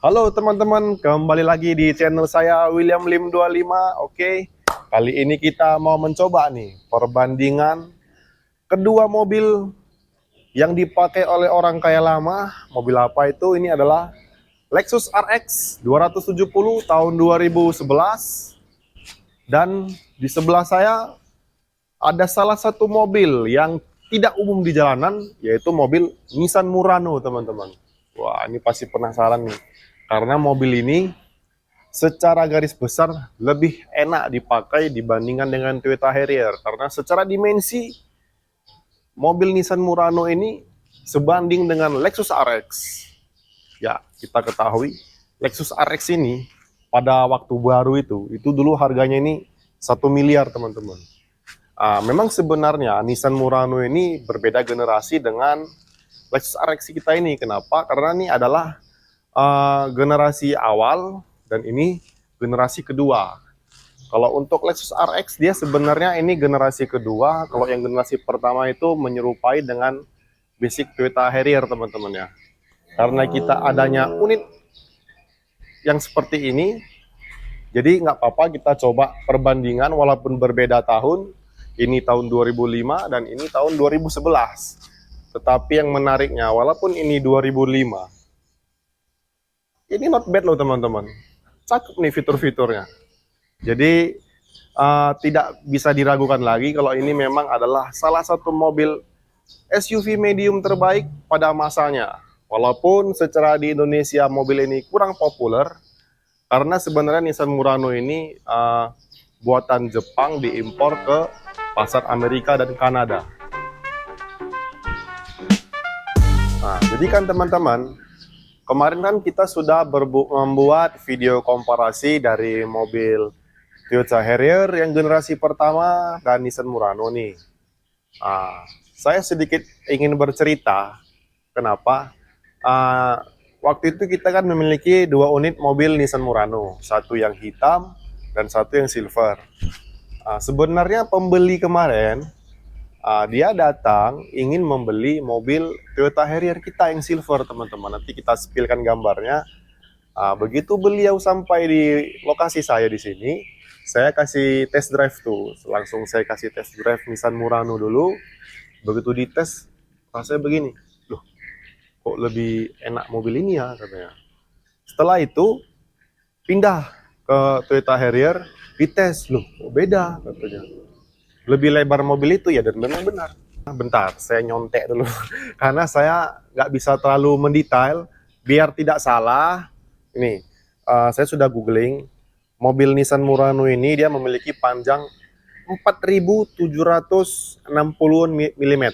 Halo teman-teman, kembali lagi di channel saya William Lim 25. Oke, kali ini kita mau mencoba nih perbandingan kedua mobil yang dipakai oleh orang kaya lama. Mobil apa itu? Ini adalah Lexus RX 270 tahun 2011. Dan di sebelah saya ada salah satu mobil yang tidak umum di jalanan, yaitu mobil Nissan Murano, teman-teman. Wah, ini pasti penasaran nih. Karena mobil ini secara garis besar lebih enak dipakai dibandingkan dengan Toyota Harrier. Karena secara dimensi, mobil Nissan Murano ini sebanding dengan Lexus RX. Ya, kita ketahui Lexus RX ini pada waktu baru itu dulu harganya ini 1 miliar, teman-teman. Memang sebenarnya Nissan Murano ini berbeda generasi dengan Lexus RX kita ini. Kenapa? Karena ini adalah generasi awal dan ini generasi kedua. Kalau untuk Lexus RX dia sebenarnya ini generasi kedua. Kalau yang generasi pertama itu menyerupai dengan basic Toyota Harrier, teman-teman ya. Karena kita adanya unit yang seperti ini, jadi nggak apa-apa kita coba perbandingan walaupun berbeda tahun. Ini tahun 2005 dan ini tahun 2011. Tetapi yang menariknya, walaupun ini 2005, ini not bad loh teman-teman. Cakep nih fitur-fiturnya. Jadi tidak bisa diragukan lagi kalau ini memang adalah salah satu mobil SUV medium terbaik pada masanya. Walaupun secara di Indonesia mobil ini kurang populer, karena sebenarnya Nissan Murano ini buatan Jepang diimpor ke pasar Amerika dan Kanada. Nah, jadi kan teman-teman, kemarin kan kita sudah membuat video komparasi dari mobil Toyota Harrier yang generasi pertama dan Nissan Murano nih. Saya sedikit ingin bercerita kenapa. Waktu itu kita kan memiliki dua unit mobil Nissan Murano, satu yang hitam dan satu yang silver. Sebenarnya pembeli kemarin dia datang ingin membeli mobil Toyota Harrier kita yang silver, teman-teman. Nanti kita spillkan gambarnya. Begitu beliau sampai di lokasi saya di sini, saya kasih test drive tuh. Langsung saya kasih test drive Nissan Murano dulu. Begitu dites, rasanya begini. Loh, kok lebih enak mobil ini ya, katanya. Setelah itu pindah ke Toyota Harrier, dites. Loh, kok beda, katanya. Lebih lebar mobil itu ya, dan memang benar. Bentar, saya nyontek dulu karena saya nggak bisa terlalu mendetail biar tidak salah. Ini saya sudah googling, mobil Nissan Murano ini dia memiliki panjang 4.760 mm.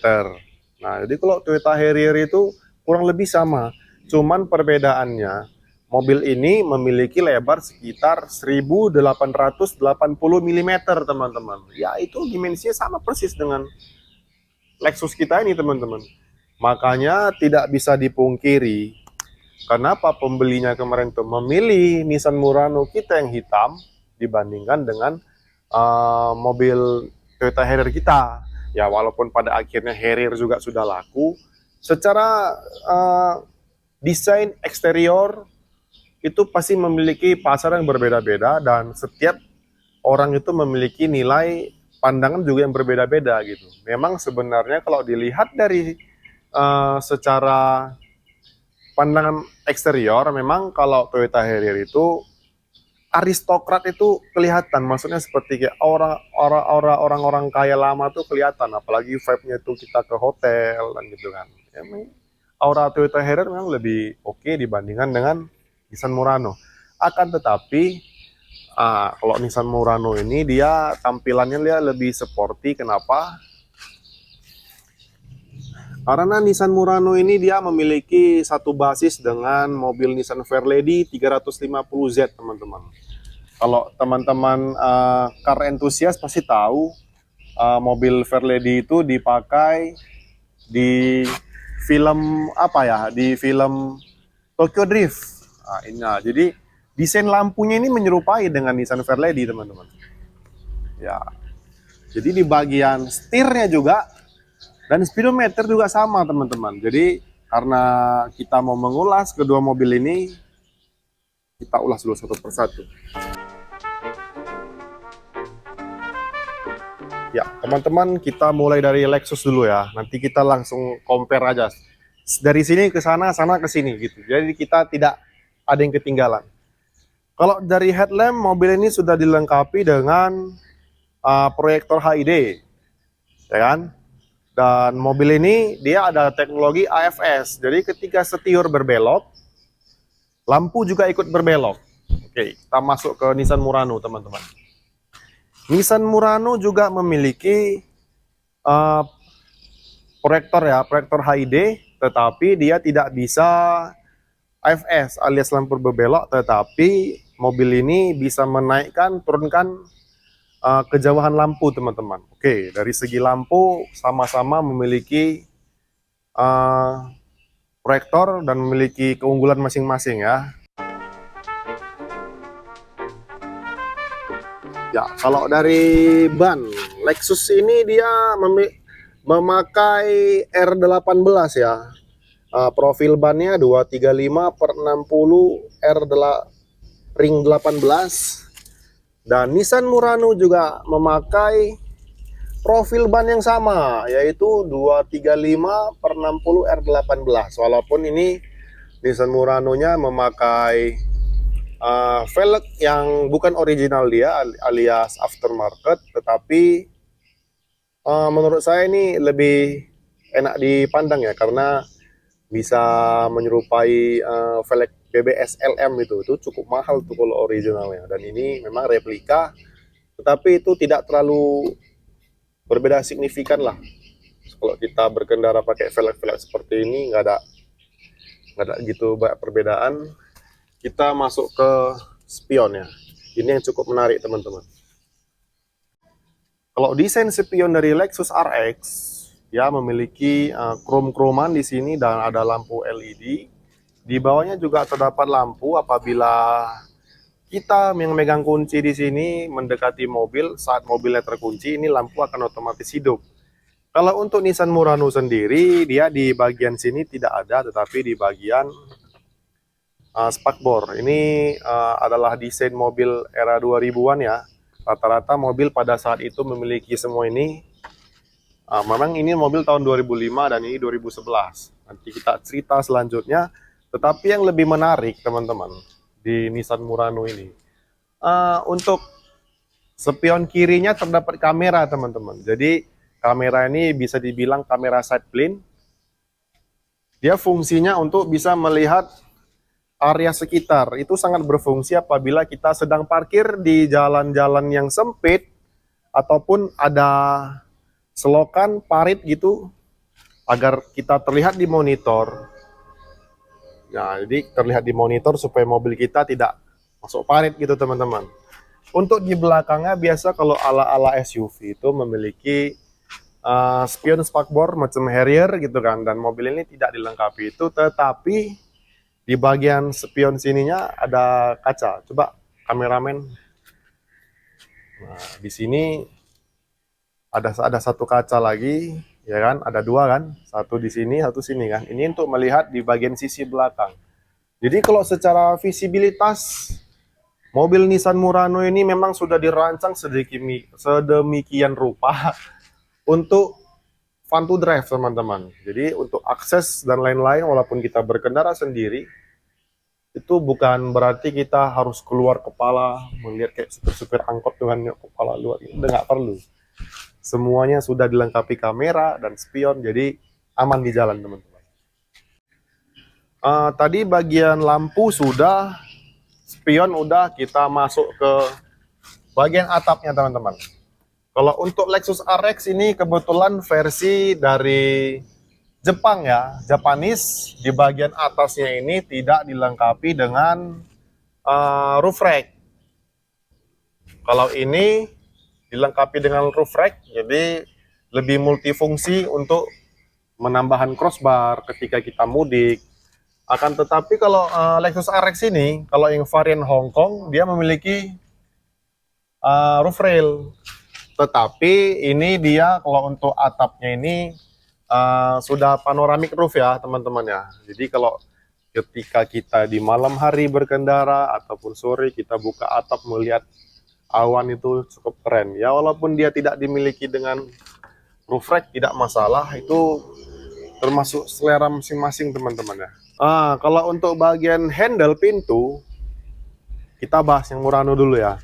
Nah, jadi kalau Toyota Harrier itu kurang lebih sama, cuman perbedaannya mobil ini memiliki lebar sekitar 1880 mm, teman-teman. Ya, itu dimensinya sama persis dengan Lexus kita ini, teman-teman. Makanya tidak bisa dipungkiri kenapa pembelinya kemarin tuh memilih Nissan Murano kita yang hitam dibandingkan dengan mobil Toyota Harrier kita. Ya, walaupun pada akhirnya Harrier juga sudah laku, secara desain eksterior itu pasti memiliki pasar yang berbeda-beda dan setiap orang itu memiliki nilai pandangan juga yang berbeda-beda gitu. Memang sebenarnya kalau dilihat dari secara pandangan eksterior, memang kalau Toyota Harrier itu aristokrat itu kelihatan, maksudnya seperti kayak orang-orang kaya lama tuh kelihatan, apalagi vibe-nya itu kita ke hotel dan gitu kan. Emang aura Toyota Harrier memang lebih oke dibandingkan dengan Nissan Murano. Akan tetapi kalau Nissan Murano ini dia tampilannya dia lebih sporty. Kenapa? Karena Nissan Murano ini dia memiliki satu basis dengan mobil Nissan Fairlady 350Z, teman-teman. Kalau teman-teman car enthusiast pasti tahu mobil Fairlady itu dipakai di film apa ya? Di film Tokyo Drift. Jadi desain lampunya ini menyerupai dengan Nissan Fairlady, teman-teman. Ya, jadi di bagian setirnya juga dan speedometer juga sama, teman-teman. Jadi karena kita mau mengulas kedua mobil ini, Kita ulas dulu satu persatu. Ya, teman-teman, kita mulai dari Lexus dulu ya. Nanti kita langsung compare aja. Dari sini ke sana, sana ke sini gitu. Jadi kita tidak ada yang ketinggalan. Kalau dari headlamp, mobil ini sudah dilengkapi dengan proyektor HID, ya kan? Dan mobil ini dia ada teknologi AFS. Jadi ketika setiur berbelok, lampu juga ikut berbelok. Oke, kita masuk ke Nissan Murano, teman-teman. Nissan Murano juga memiliki proyektor ya, proyektor HID, tetapi dia tidak bisa AFS alias lampu berbelok, tetapi mobil ini bisa menaikkan, turunkan kejauhan lampu, teman-teman. Oke, dari segi lampu sama-sama memiliki proyektor dan memiliki keunggulan masing-masing ya. Ya, kalau dari ban, Lexus ini dia memakai R18 ya. Profil bannya 235/60 ring 18. Dan Nissan Murano juga memakai profil ban yang sama, yaitu 235/60 R18. Walaupun ini Nissan Murano-nya memakai velg yang bukan original dia, alias aftermarket, tetapi menurut saya ini lebih enak dipandang ya, karena bisa menyerupai velg BBS LM itu cukup mahal tuh kalau originalnya, dan ini memang replika, tetapi itu tidak terlalu berbeda signifikan lah. Kalau kita berkendara pakai velg-velg seperti ini nggak ada gitu banyak perbedaan. Kita masuk ke spion ya. Ini yang cukup menarik, teman-teman. Kalau desain spion dari Lexus RX, ya memiliki krom-kroman di sini dan ada lampu LED. Di bawahnya juga terdapat lampu apabila kita yang megang kunci di sini mendekati mobil, saat mobilnya terkunci, ini lampu akan otomatis hidup. Kalau untuk Nissan Murano sendiri, dia di bagian sini tidak ada, tetapi di bagian spakbor. Ini adalah desain mobil era 2000-an ya. Rata-rata mobil pada saat itu memiliki semua ini. Memang ini mobil tahun 2005 dan ini 2011. Nanti kita cerita selanjutnya. Tetapi yang lebih menarik, teman-teman, di Nissan Murano ini, untuk spion kirinya terdapat kamera, teman-teman. Jadi kamera ini bisa dibilang kamera side plane. Dia fungsinya untuk bisa melihat area sekitar. Itu sangat berfungsi apabila kita sedang parkir di jalan-jalan yang sempit ataupun ada selokan, parit gitu, agar kita terlihat di monitor. Nah, jadi terlihat di monitor supaya mobil kita tidak masuk parit gitu, teman-teman. Untuk di belakangnya biasa kalau ala-ala SUV itu memiliki spion spakbor macam Harrier gitu kan, dan mobil ini tidak dilengkapi itu, tetapi di bagian spion sininya ada kaca. Coba kameramen. Nah, di sini ada satu kaca lagi, ya kan? Ada dua kan? Satu di sini, satu sini kan. Ini untuk melihat di bagian sisi belakang. Jadi kalau secara visibilitas, mobil Nissan Murano ini memang sudah dirancang sedemikian rupa untuk fun to drive, teman-teman. Jadi untuk akses dan lain-lain, walaupun kita berkendara sendiri, itu bukan berarti kita harus keluar kepala melihat kayak supir-supir angkot dengan kepala luar. Itu nggak perlu. Semuanya sudah dilengkapi kamera dan spion, jadi aman di jalan, teman-teman. Tadi bagian lampu sudah, spion udah, kita masuk ke bagian atapnya, teman-teman. Kalau untuk Lexus RX ini kebetulan versi dari Jepang ya, Japanese. Di bagian atasnya ini tidak dilengkapi dengan roof rack. Kalau ini dilengkapi dengan roof rack, jadi lebih multifungsi untuk menambahkan crossbar ketika kita mudik. Akan tetapi kalau Lexus RX ini, kalau yang varian Hong Kong, dia memiliki roof rail. Tetapi ini dia kalau untuk atapnya ini sudah panoramic roof ya, teman-teman ya. Jadi kalau ketika kita di malam hari berkendara ataupun sore kita buka atap melihat awan itu cukup keren. Ya walaupun dia tidak dimiliki dengan roof rack tidak masalah, itu termasuk selera masing-masing teman-teman ya. Kalau untuk bagian handle pintu, kita bahas yang Murano dulu ya.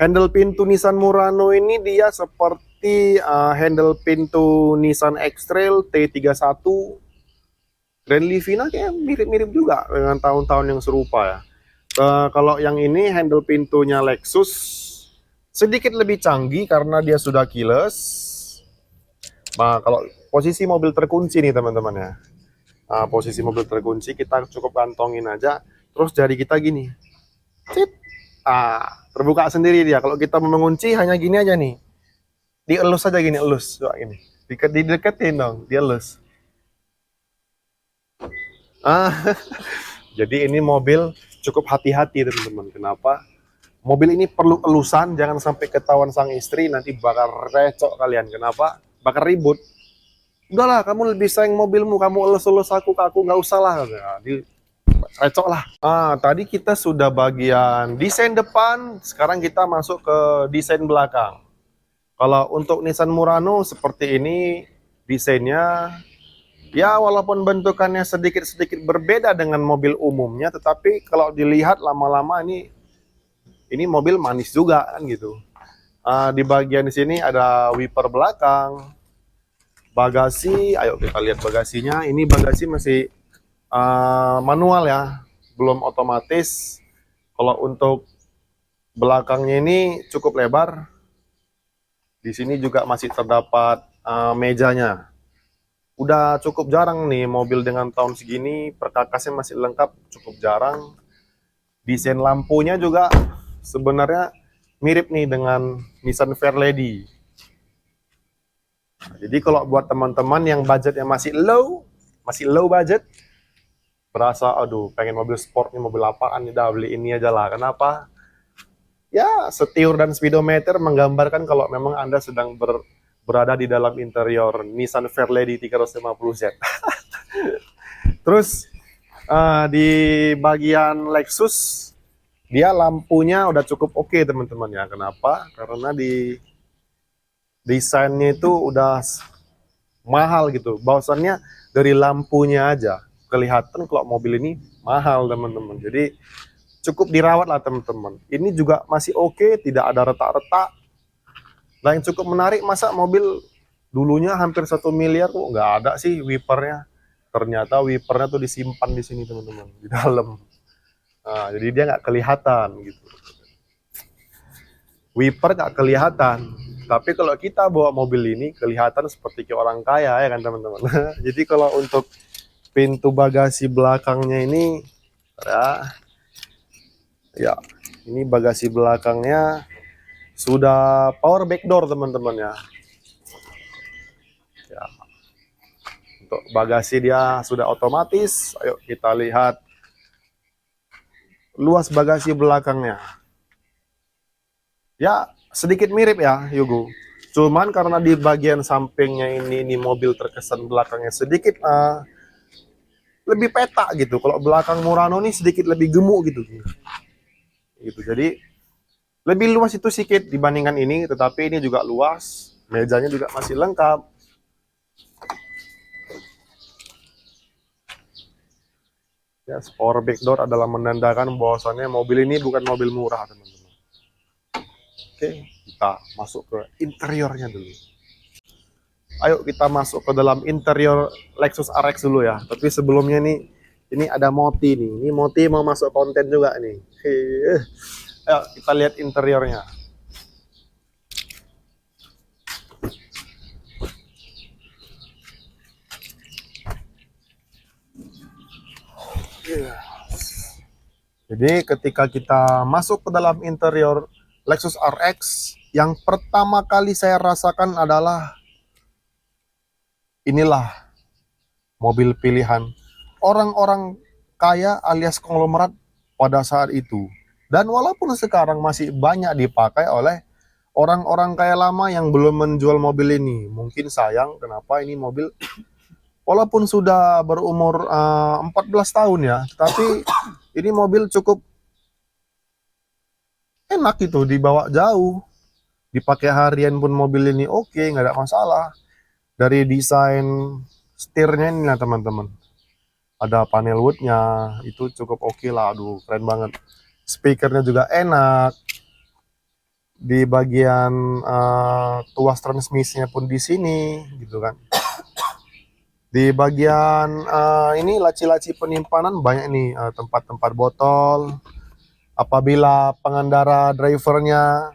Handle pintu Nissan Murano ini dia seperti handle pintu Nissan X-Trail T31. Grand Livina kayak mirip-mirip juga dengan tahun-tahun yang serupa ya. Kalau yang ini handle pintunya Lexus sedikit lebih canggih karena dia sudah keyless. Nah, kalau posisi mobil terkunci nih teman-teman ya. Posisi mobil terkunci kita cukup kantongin aja, terus jari kita gini. Cip. Terbuka sendiri dia. Kalau kita mau mengunci hanya gini aja nih. Dielus aja gini, elus. Coba gini. Dideketin dong, dielus. Jadi ini mobil cukup hati-hati teman-teman. Kenapa? Mobil ini perlu elusan, jangan sampai ketahuan sang istri nanti bakal recok kalian. Kenapa? Bakal ribut. Udahlah, kamu lebih sayang mobilmu, kamu elus-elus aku nggak usah lah. Recok lah. Tadi kita sudah bagian desain depan, sekarang kita masuk ke desain belakang. Kalau untuk Nissan Murano seperti ini desainnya. Ya walaupun bentukannya sedikit-sedikit berbeda dengan mobil umumnya, tetapi kalau dilihat lama-lama ini mobil manis juga kan gitu. Di bagian di sini ada wiper belakang, bagasi. Ayo kita lihat bagasinya. Ini bagasi masih manual ya, belum otomatis. Kalau untuk belakangnya ini cukup lebar. Di sini juga masih terdapat mejanya. Udah cukup jarang nih mobil dengan tahun segini, perkakasnya masih lengkap, cukup jarang. Desain lampunya juga sebenarnya mirip nih dengan Nissan Fairlady. Jadi kalau buat teman-teman yang budgetnya masih low budget, berasa aduh pengen mobil sport nih, mobil apaan nih, dah beli ini aja lah. Kenapa? Ya setiur dan speedometer menggambarkan kalau memang Anda sedang berada di dalam interior Nissan Fairlady 350Z. Terus di bagian Lexus dia lampunya udah cukup oke teman-teman ya. Kenapa? Karena di desainnya itu udah mahal gitu. Bahwasannya dari lampunya aja kelihatan kalau mobil ini mahal teman-teman. Jadi cukup dirawat lah teman-teman. Ini juga masih oke, tidak ada retak-retak. Nah yang cukup menarik, masa mobil dulunya hampir 1 miliar kok nggak ada sih wipernya. Ternyata wipernya tuh disimpan di sini teman-teman, di dalam. Jadi dia nggak kelihatan gitu. Wiper nggak kelihatan. Tapi kalau kita bawa mobil ini kelihatan seperti orang kaya ya kan teman-teman. Jadi kalau untuk pintu bagasi belakangnya ini ya ini bagasi belakangnya sudah power back door teman-teman ya. Untuk bagasi dia sudah otomatis. Ayo kita lihat luas bagasi belakangnya. Ya sedikit mirip ya Yugo. Cuman karena di bagian sampingnya ini mobil terkesan belakangnya sedikit lebih petak gitu. Kalau belakang Murano ini sedikit lebih gemuk gitu. Jadi lebih luas itu sedikit dibandingkan ini, tetapi ini juga luas. Mejanya juga masih lengkap. Ya, power back door adalah menandakan bahwasannya mobil ini bukan mobil murah, teman-teman. Oke, kita masuk ke interiornya dulu. Ayo kita masuk ke dalam interior Lexus RX dulu ya. Tapi sebelumnya nih, ini ada Moti nih. Ini Moti mau masuk konten juga nih. Ayo kita lihat interiornya. Jadi ketika kita masuk ke dalam interior Lexus RX, yang pertama kali saya rasakan adalah inilah mobil pilihan orang-orang kaya alias konglomerat pada saat itu. Dan walaupun sekarang masih banyak dipakai oleh orang-orang kaya lama yang belum menjual mobil ini. Mungkin sayang kenapa ini mobil walaupun sudah berumur 14 tahun ya, tapi ini mobil cukup enak gitu, dibawa jauh, dipakai harian pun mobil ini oke, nggak ada masalah. Dari desain setirnya ini lah teman-teman, ada panel woodnya, itu cukup oke lah, aduh keren banget. Speakernya juga enak, di bagian tuas transmisinya pun di sini gitu kan. Di bagian ini laci-laci penyimpanan banyak nih, tempat-tempat botol. Apabila pengendara drivernya,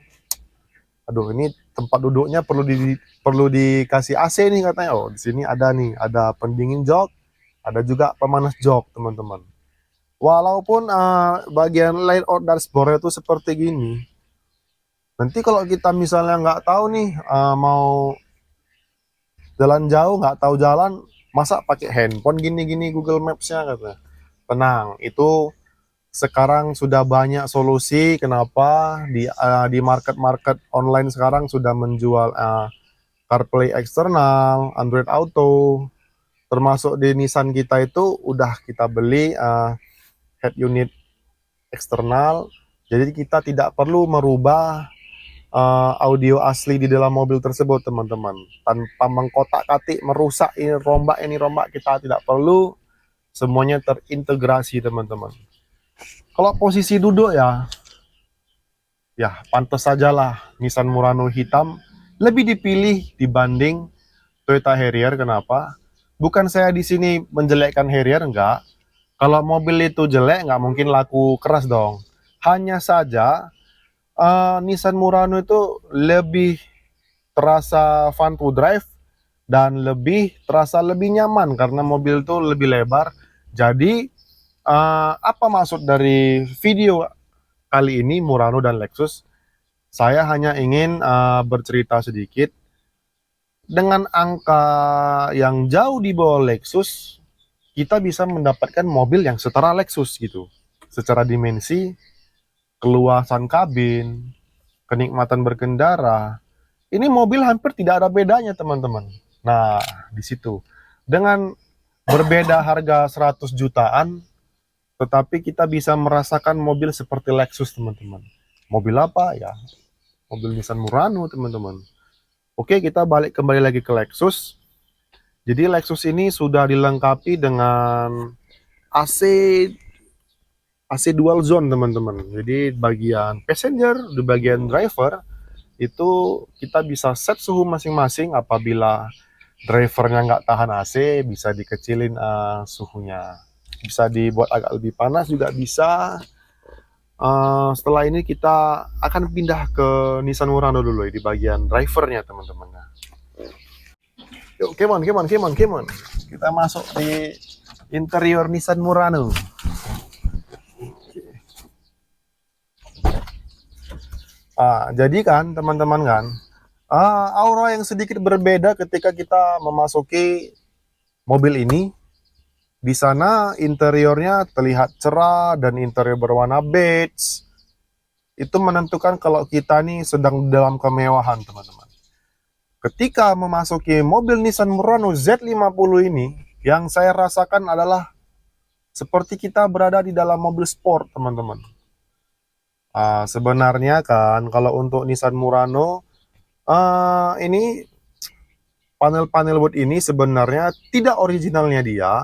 aduh ini tempat duduknya perlu dikasih AC nih katanya. Oh, di sini ada nih, ada pendingin jok, ada juga pemanas jok, teman-teman. Walaupun bagian layout dashboard itu seperti gini, nanti kalau kita misalnya nggak tahu nih, mau jalan jauh, nggak tahu jalan, masa pakai handphone gini-gini Google Maps-nya katanya. Tenang, itu sekarang sudah banyak solusi. Kenapa di market online sekarang sudah menjual CarPlay eksternal, Android Auto, termasuk di Nissan kita itu udah kita beli head unit eksternal, jadi kita tidak perlu merubah audio asli di dalam mobil tersebut, teman-teman. Tanpa mengkotak-katik, merusak ini rombak, kita tidak perlu. Semuanya terintegrasi, teman-teman. Kalau posisi duduk ya pantas sajalah Nissan Murano hitam lebih dipilih dibanding Toyota Harrier. Kenapa? Bukan saya di sini menjelekkan Harrier, enggak. Kalau mobil itu jelek, nggak mungkin laku keras dong. Hanya saja Nissan Murano itu lebih terasa fun to drive dan terasa lebih nyaman karena mobil itu lebih lebar. Jadi apa maksud dari video kali ini Murano dan Lexus? Saya hanya ingin bercerita sedikit. Dengan angka yang jauh di bawah Lexus, kita bisa mendapatkan mobil yang setara Lexus gitu. Secara dimensi, keluasan kabin, kenikmatan berkendara, ini mobil hampir tidak ada bedanya, teman-teman. Nah, di situ. Dengan berbeda harga 100 jutaan, tetapi kita bisa merasakan mobil seperti Lexus, teman-teman. Mobil apa ya? Mobil Nissan Murano, teman-teman. Oke, kita kembali lagi ke Lexus. Jadi Lexus ini sudah dilengkapi dengan AC dual zone, teman-teman. Jadi bagian passenger, di bagian driver itu kita bisa set suhu masing-masing. Apabila drivernya nggak tahan AC, bisa dikecilin suhunya, bisa dibuat agak lebih panas juga bisa. Setelah ini kita akan pindah ke Nissan Murano dulu ya, di bagian drivernya, teman-teman. Yuk, come on. Kita masuk di interior Nissan Murano. Jadi kan teman-teman kan, aura yang sedikit berbeda ketika kita memasuki mobil ini. Di sana interiornya terlihat cerah dan interior berwarna beige. Itu menentukan kalau kita nih sedang dalam kemewahan, teman-teman. Ketika memasuki mobil Nissan Murano Z50 ini, yang saya rasakan adalah seperti kita berada di dalam mobil sport, teman-teman. Sebenarnya kan kalau untuk Nissan Murano, ini panel-panel wood ini sebenarnya tidak originalnya dia.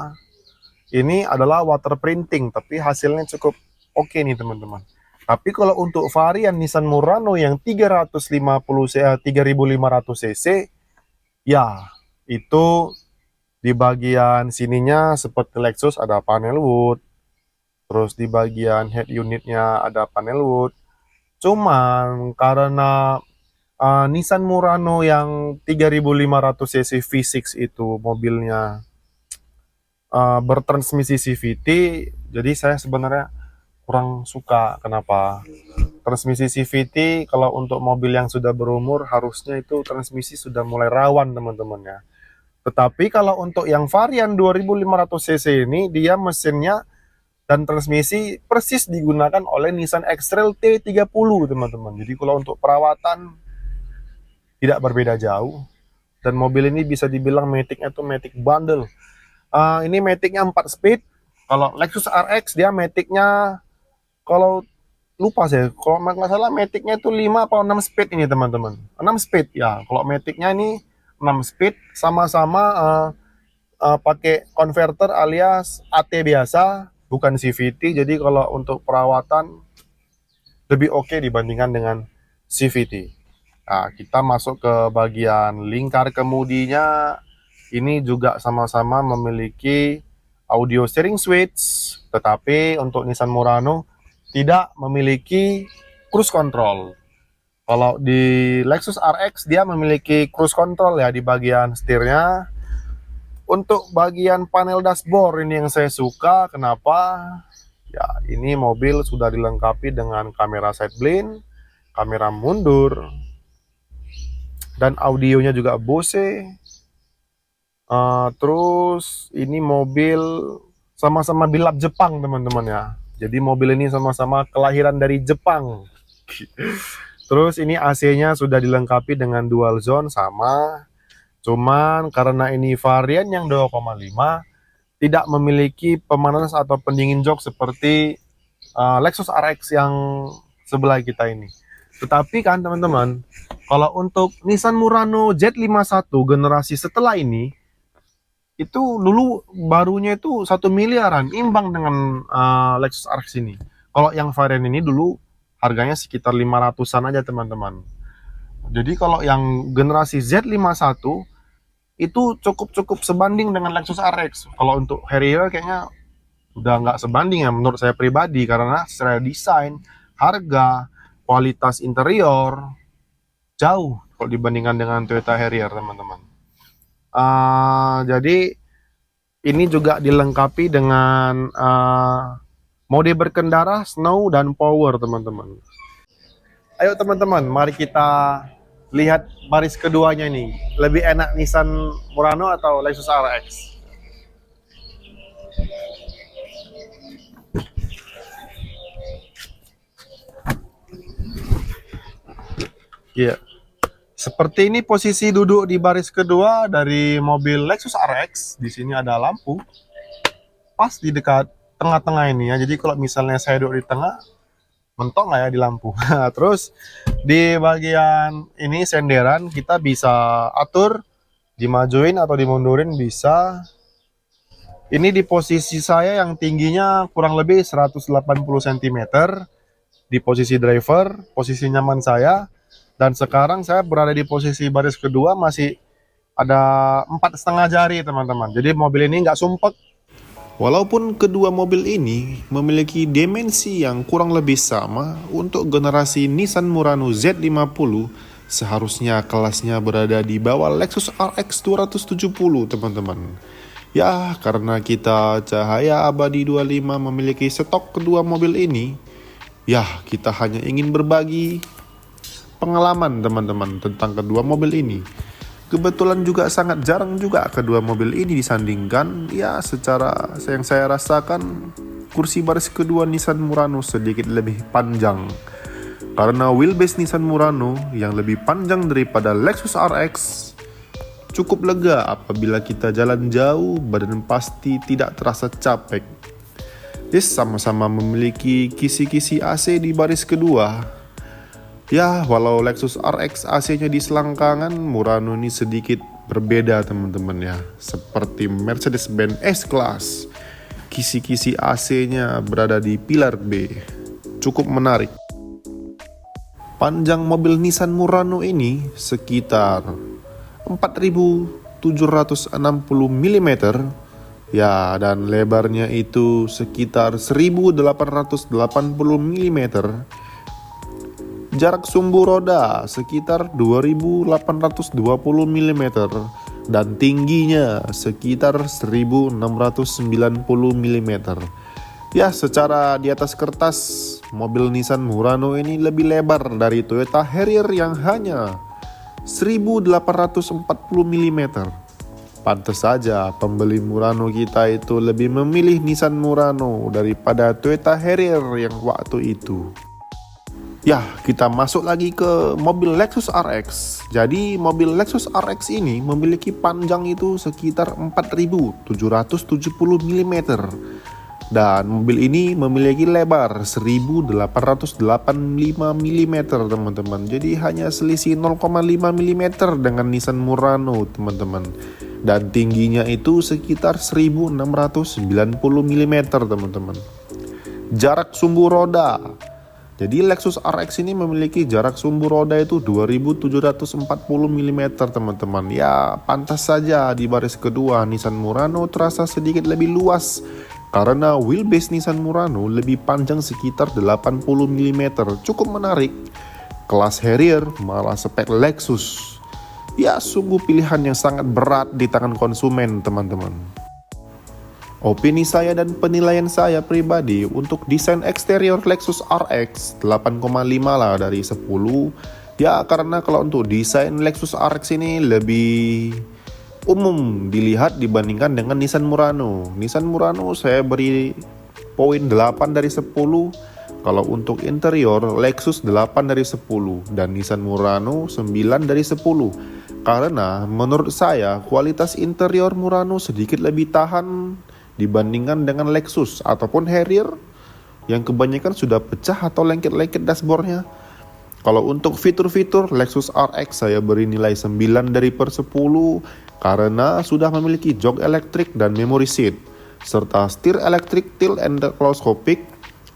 Ini adalah water printing, tapi hasilnya cukup oke nih, teman-teman. Tapi kalau untuk varian Nissan Murano yang 3500 cc, ya itu di bagian sininya seperti Lexus ada panel wood. Terus di bagian head unitnya ada panel wood. Cuman karena Nissan Murano yang 3500 cc V6 itu mobilnya bertransmisi CVT, jadi saya sebenarnya kurang suka. Kenapa? Transmisi CVT kalau untuk mobil yang sudah berumur harusnya itu transmisi sudah mulai rawan, teman-teman ya. Tetapi kalau untuk yang varian 2500 cc ini, dia mesinnya dan transmisi persis digunakan oleh Nissan X-Trail T30, teman-teman. Jadi kalau untuk perawatan tidak berbeda jauh. Dan mobil ini bisa dibilang matic-nya itu matic bundle. Ini maticnya 4 speed. Kalau Lexus RX dia maticnya, kalau lupa saya, kalau nggak salah maticnya itu 5 atau 6 speed ini teman-teman. 6 speed ya. Kalau maticnya ini 6 speed, sama-sama pakai converter alias AT biasa, bukan CVT. Jadi kalau untuk perawatan lebih oke dibandingkan dengan CVT. Nah, kita masuk ke bagian lingkar kemudinya. Ini juga sama-sama memiliki audio steering switch, tetapi untuk Nissan Murano tidak memiliki cruise control. Kalau di Lexus RX dia memiliki cruise control ya di bagian setirnya. Untuk bagian panel dashboard ini yang saya suka. Kenapa? Ya, ini mobil sudah dilengkapi dengan kamera side blind, kamera mundur, dan audionya juga Bose. Terus ini mobil sama-sama bilap Jepang teman-teman ya. Jadi mobil ini sama-sama kelahiran dari Jepang. Terus ini AC-nya sudah dilengkapi dengan dual zone sama. Cuman karena ini varian yang 2,5 tidak memiliki pemanas atau pendingin jok seperti Lexus RX yang sebelah kita ini. Tetapi kan teman-teman, kalau untuk Nissan Murano Z51 generasi setelah ini, itu dulu barunya itu 1 miliaran, imbang dengan Lexus RX ini. Kalau yang varian ini dulu harganya sekitar 500-an aja teman-teman. Jadi kalau yang generasi Z51 itu cukup sebanding dengan Lexus RX. Kalau untuk Harrier kayaknya udah nggak sebanding ya menurut saya pribadi, karena secara desain, harga, kualitas interior jauh kalau dibandingkan dengan Toyota Harrier teman-teman. Jadi ini juga dilengkapi dengan mode berkendara, snow, dan power teman-teman. Ayo teman-teman, mari kita lihat baris keduanya nih. Lebih enak Nissan Murano atau Lexus RX? Iya. Seperti ini posisi duduk di baris kedua dari mobil Lexus RX. Di sini ada lampu pas di dekat tengah-tengah ini ya. Jadi kalau misalnya saya duduk di tengah, mentok nggak ya di lampu. Terus di bagian ini senderan kita bisa atur dimajuin atau dimundurin bisa. Ini di posisi saya yang tingginya kurang lebih 180 cm di posisi driver, posisi nyaman saya. Dan sekarang saya berada di posisi baris kedua, masih ada 4,5 jari teman-teman. Jadi mobil ini nggak sumpek. Walaupun kedua mobil ini memiliki dimensi yang kurang lebih sama, untuk generasi Nissan Murano Z50 seharusnya kelasnya berada di bawah Lexus RX 270 teman-teman. Ya, karena kita Cahaya Abadi 25 memiliki stok kedua mobil ini, ya kita hanya ingin berbagi pengalaman teman-teman tentang kedua mobil ini. Kebetulan juga sangat jarang juga kedua mobil ini disandingkan. Ya, secara yang saya rasakan kursi baris kedua Nissan Murano sedikit lebih panjang, karena wheelbase Nissan Murano yang lebih panjang daripada Lexus RX cukup lega. Apabila kita jalan jauh, badan pasti tidak terasa capek. Yes, sama-sama memiliki kisi-kisi AC di baris kedua. Ya, walau Lexus RX AC-nya di selangkangan, Murano ini sedikit berbeda teman-teman ya. Seperti Mercedes-Benz S-Class, kisi-kisi AC-nya berada di pilar B. Cukup menarik. Panjang mobil Nissan Murano ini sekitar 4.760 mm. Ya, dan lebarnya itu sekitar 1.880 mm. Jarak sumbu roda sekitar 2.820 mm dan tingginya sekitar 1.690 mm. Ya, secara di atas kertas mobil Nissan Murano ini lebih lebar dari Toyota Harrier yang hanya 1.840 mm. Pantas saja pembeli Murano kita itu lebih memilih Nissan Murano daripada Toyota Harrier yang waktu itu. Ya, kita masuk lagi ke mobil Lexus RX. Jadi, mobil Lexus RX ini memiliki panjang itu sekitar 4.770 mm. Dan mobil ini memiliki lebar 1.885 mm, teman-teman. Jadi, hanya selisih 0,5 mm dengan Nissan Murano, teman-teman. Dan tingginya itu sekitar 1.690 mm, teman-teman. Jarak sumbu roda. Jadi Lexus RX ini memiliki jarak sumbu roda itu 2740 mm, teman-teman. Ya, pantas saja di baris kedua Nissan Murano terasa sedikit lebih luas karena wheelbase Nissan Murano lebih panjang sekitar 80 mm. Cukup menarik. Kelas Harrier malah spek Lexus. Ya, sungguh pilihan yang sangat berat di tangan konsumen, teman-teman. Opini saya dan penilaian saya pribadi untuk desain eksterior Lexus RX 8,5 lah dari 10. Ya, karena kalau untuk desain Lexus RX ini lebih umum dilihat dibandingkan dengan Nissan Murano. Nissan Murano saya beri poin 8 dari 10. Kalau untuk interior Lexus 8 dari 10 dan Nissan Murano 9 dari 10. Karena menurut saya kualitas interior Murano sedikit lebih tahan dibandingkan dengan Lexus ataupun Harrier yang kebanyakan sudah pecah atau lengket-lengket dashboardnya. Kalau untuk fitur-fitur Lexus RX saya beri nilai 9 dari per 10 karena sudah memiliki jok elektrik dan memory seat serta setir elektrik tilt and telescopic.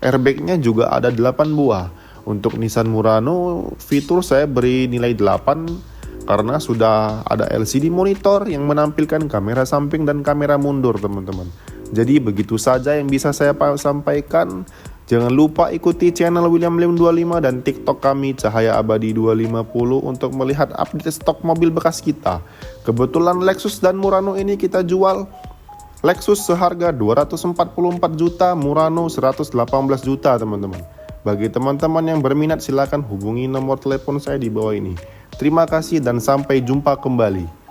Airbagnya juga ada 8 buah. Untuk Nissan Murano fitur saya beri nilai 8 karena sudah ada LCD monitor yang menampilkan kamera samping dan kamera mundur, teman-teman. Jadi begitu saja yang bisa saya sampaikan. Jangan lupa ikuti channel William Lim 25 dan TikTok kami Cahaya Abadi 250 untuk melihat update stok mobil bekas kita. Kebetulan Lexus dan Murano ini kita jual. Lexus seharga 244 juta, Murano 118 juta, teman-teman. Bagi teman-teman yang berminat silakan hubungi nomor telepon saya di bawah ini. Terima kasih dan sampai jumpa kembali.